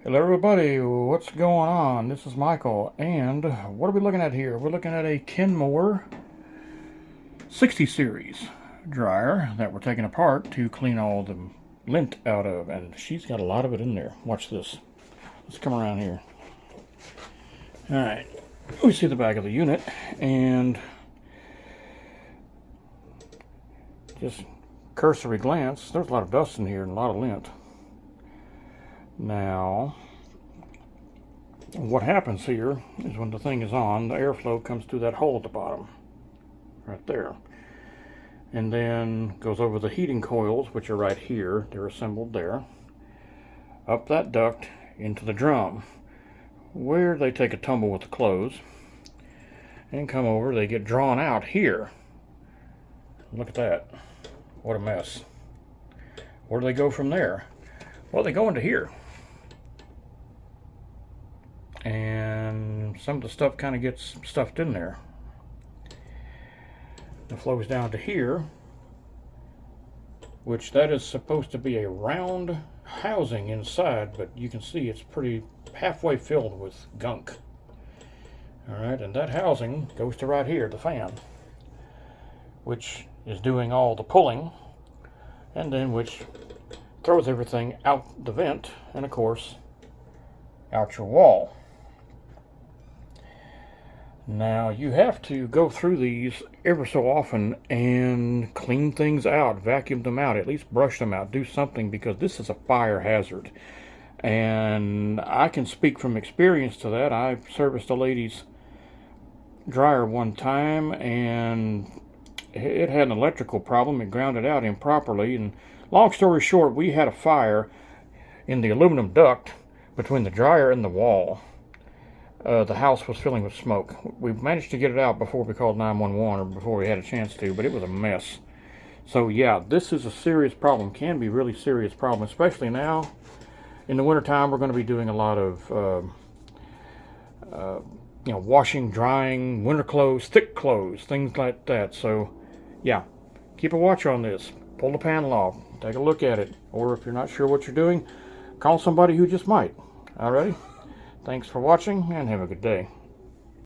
Hello everybody, what's going on? This is Michael, and what are we looking at here? We're looking at a Kenmore 60 series dryer that we're taking apart to clean all the lint out of, and she's got a lot of it in there. Watch this. Let's come around here. Alright, we see the back of the unit, and just cursory glance, there's a lot of dust in here and a lot of lint. Now, what happens here is when the thing is on, the airflow comes through that hole at the bottom, right there, and then goes over the heating coils, which are right here, they're assembled there, up that duct into the drum, where they take a tumble with the clothes, and come over, they get drawn out here. Look at that, what a mess. Where do they go from there? Well, they go into here. And some of the stuff kind of gets stuffed in there. It flows down to here, which that is supposed to be a round housing inside, but you can see it's pretty halfway filled with gunk. Alright, and that housing goes to right here, the fan, which is doing all the pulling, and then which throws everything out the vent, and of course, out your wall. Now, you have to go through these ever so often and clean things out, vacuum them out, at least brush them out, do something, because this is a fire hazard. And I can speak from experience to that. I serviced a lady's dryer one time, and it had an electrical problem. It grounded out improperly, and long story short, we had a fire in the aluminum duct between the dryer and the wall. The house was filling with smoke. We managed to get it out before we called 911, or before we had a chance to, but it was a mess. So yeah, this is a serious problem, can be really serious problem, especially now in the wintertime. We're going to be doing a lot of washing, drying, winter clothes, thick clothes, things like that. So yeah, keep a watch on this. Pull the panel off, take a look at it, or if you're not sure what you're doing, call somebody who just might. Alrighty? Thanks for watching, and have a good day.